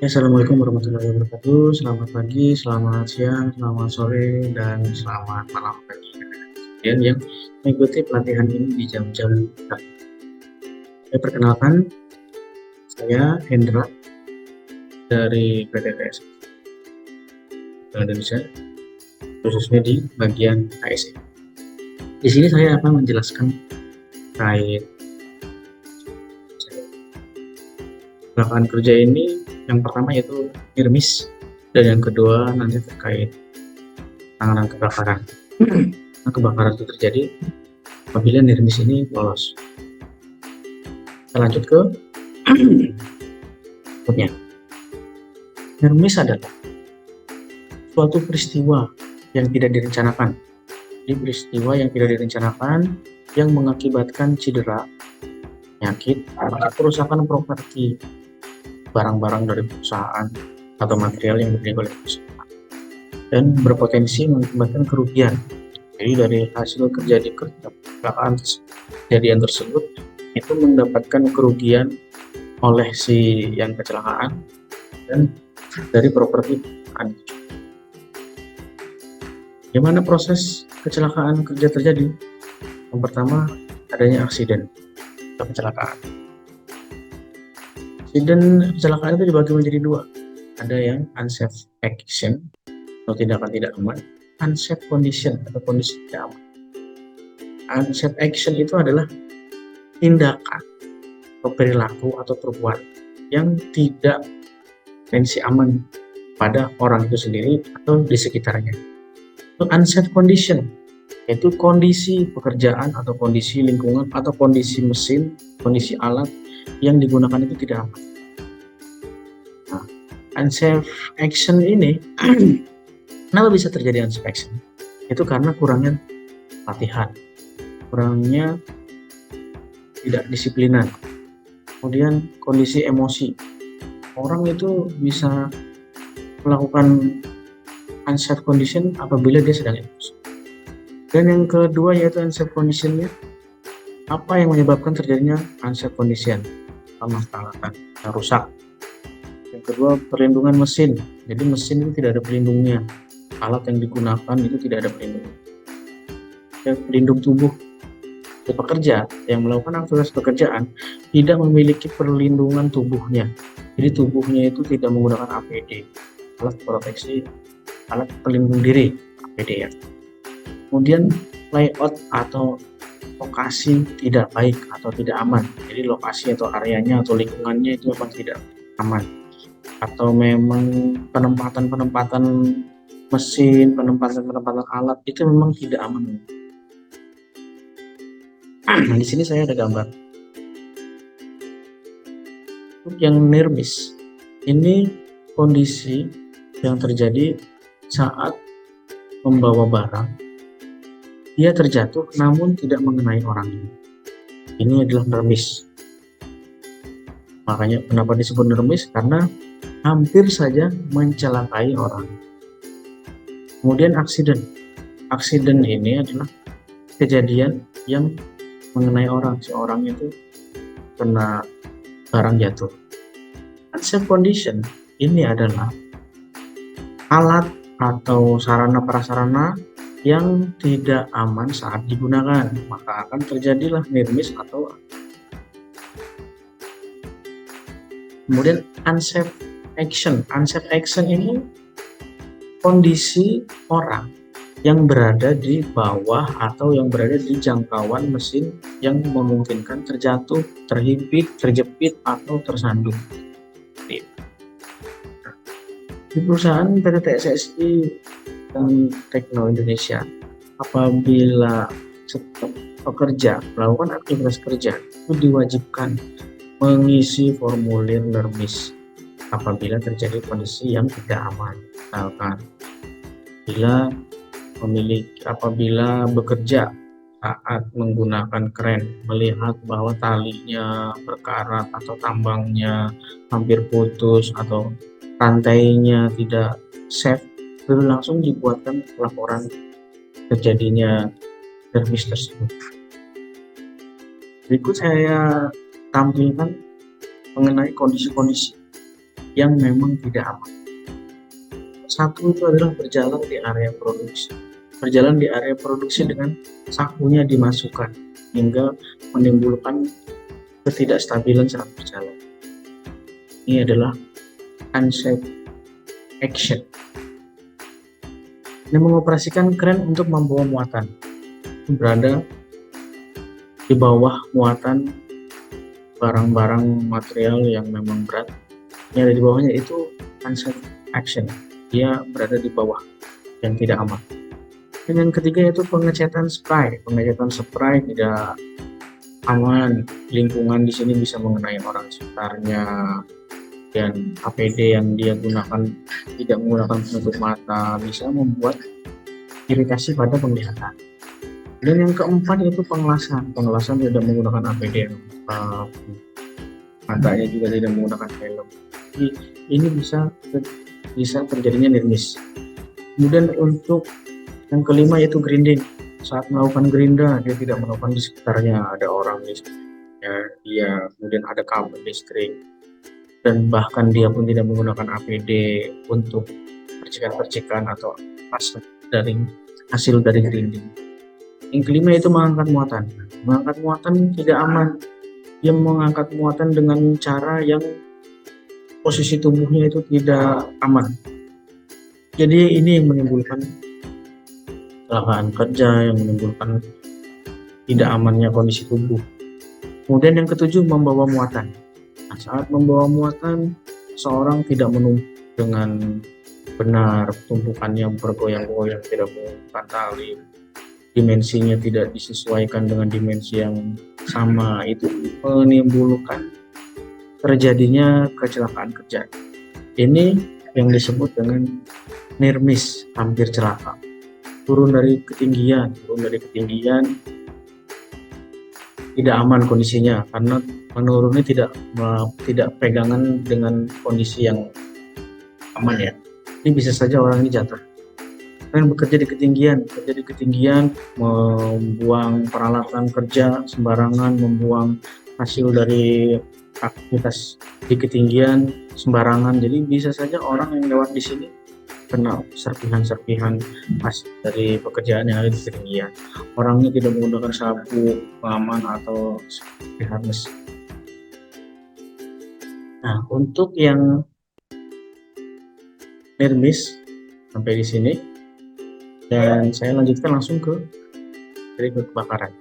Assalamualaikum warahmatullahi wabarakatuh. Selamat pagi, selamat siang, selamat sore, dan selamat malam bagi kalian yang mengikuti pelatihan ini di jam-jam pagi. Saya perkenalkan, saya Hendra dari PT TS Indonesia, khususnya di bagian ASE. Di sini saya akan menjelaskan terkait kecelakaan kerja ini. Yang pertama yaitu NIRMIS, dan yang kedua nanti terkait penanganan kebakaran. Nah, kebakaran itu terjadi apabila NIRMIS ini lolos. Kita lanjut ke berikutnya. NIRMIS adalah suatu peristiwa yang tidak direncanakan. Jadi peristiwa yang tidak direncanakan yang mengakibatkan cedera, penyakit, atau kerusakan properti, barang-barang dari perusahaan atau material yang dimiliki oleh perusahaan, dan berpotensi mengakibatkan kerugian. Jadi dari hasil kejadian tersebut itu mendapatkan kerugian oleh si yang kecelakaan dan dari properti perusahaan. Bagaimana proses kecelakaan kerja terjadi? Yang pertama, adanya aksiden atau kecelakaan. Aksiden kecelakaan itu dibagi menjadi dua. Ada yang unsafe action atau tindakan tidak aman, unsafe condition atau kondisi tidak aman. Unsafe action itu adalah tindakan atau perilaku atau perbuatan yang tidak potensi aman pada orang itu sendiri atau di sekitarnya. Itu unsafe condition, yaitu kondisi pekerjaan atau kondisi lingkungan atau kondisi mesin, kondisi alat yang digunakan itu tidak aman. Nah, unsafe action ini kenapa bisa terjadi unsafe action? Itu karena kurangnya latihan, kurangnya tidak disiplinan, kemudian kondisi emosi. Orang itu bisa melakukan unsafe condition apabila dia sedang emosi. Dan yang kedua yaitu unsafe conditionnya, apa yang menyebabkan terjadinya unsafe condition? Pertama, peralatan yang rusak. Yang kedua, perlindungan mesin. Jadi mesin itu tidak ada pelindungnya. Alat yang digunakan itu tidak ada pelindungnya. Pelindung tubuh. Pekerja yang melakukan aktivitas pekerjaan tidak memiliki perlindungan tubuhnya. Jadi tubuhnya itu tidak menggunakan APD, alat proteksi, alat pelindung diri, APD ya. Kemudian layout atau lokasi tidak baik atau tidak aman. Jadi lokasi atau areanya atau lingkungannya itu memang tidak aman. Atau memang penempatan mesin, penempatan alat itu memang tidak aman. Nah, di sini saya ada gambar. Yang NIRMIS ini kondisi yang terjadi saat membawa barang, dia terjatuh namun tidak mengenai orangnya. Ini adalah NIRMIS. Makanya kenapa disebut NIRMIS? Karena hampir saja mencelakai orang. Kemudian aksiden. Aksiden ini adalah kejadian yang mengenai orang, si orang itu kena barang jatuh. Unsafe condition ini adalah alat atau sarana prasarana yang tidak aman saat digunakan, maka akan terjadilah NIRMIS atau kemudian unsafe action. Unsafe action ini kondisi orang yang berada di bawah atau yang berada di jangkauan mesin yang memungkinkan terjatuh, terhimpit, terjepit, atau tersandung. Di perusahaan PT TSSI dan Tekno Indonesia, apabila setiap pekerja melakukan aktivitas kerja itu diwajibkan mengisi formulir NIRMIS apabila terjadi kondisi yang tidak aman. Misalkan apabila bekerja saat menggunakan kren, melihat bahwa talinya berkarat atau tambangnya hampir putus atau rantainya tidak safe, itu langsung dibuatkan laporan terjadinya NIRMIS tersebut. Berikut saya tampilkan mengenai kondisi-kondisi yang memang tidak aman. Satu itu adalah berjalan di area produksi. Berjalan di area produksi dengan sakunya dimasukkan hingga menimbulkan ketidakstabilan saat berjalan. Ini adalah unsafe action. Ini mengoperasikan kren untuk membawa muatan, berada di bawah muatan barang-barang material yang memang berat. Yang ada di bawahnya itu unsafe action. Dia berada di bawah yang tidak aman. Dan yang ketiga yaitu pengecetan spray. Pengecetan spray tidak aman. Lingkungan di sini bisa mengenai orang sekitarnya, dan APD yang dia gunakan tidak menggunakan penutup mata bisa membuat iritasi pada penglihatan. Dan yang keempat yaitu pengelasan. Pengelasan tidak menggunakan APD, matanya juga tidak menggunakan helm. Jadi, ini bisa terjadinya nirmis. Kemudian untuk yang kelima yaitu grinding. Saat melakukan gerinda, dia tidak melakukan di sekitarnya ada orang di sekitarnya dia, kemudian ada kabel listrik, dan bahkan dia pun tidak menggunakan APD untuk percikan-percikan atau hasil dari grinding. Yang kelima itu mengangkat muatan. Mengangkat muatan tidak aman. Dia mengangkat muatan dengan cara yang posisi tubuhnya itu tidak aman. Jadi ini yang menimbulkan kecelakaan kerja, yang menimbulkan tidak amannya kondisi tubuh. Kemudian yang ketujuh, membawa muatan. Nah, saat membawa muatan, seorang tidak menumpuk dengan benar, tumpukannya bergoyang-goyang, tidak menggunakan tali, dimensinya tidak disesuaikan dengan dimensi yang sama, itu menimbulkan terjadinya kecelakaan kerja. Ini yang disebut dengan near miss, hampir celaka. Turun dari ketinggian tidak aman kondisinya karena menurunnya tidak pegangan dengan kondisi yang aman ya. Ini bisa saja orang ini jatuh. Dan bekerja di ketinggian, membuang peralatan kerja sembarangan, membuang hasil dari aktivitas di ketinggian sembarangan. Jadi bisa saja orang yang lewat di sini kena serpihan hasil dari pekerjaan yang ada di ketinggian. Orangnya tidak menggunakan sabuk pengaman atau harness. Nah, untuk yang near miss sampai di sini, dan saya lanjutkan langsung ke dari kebakaran.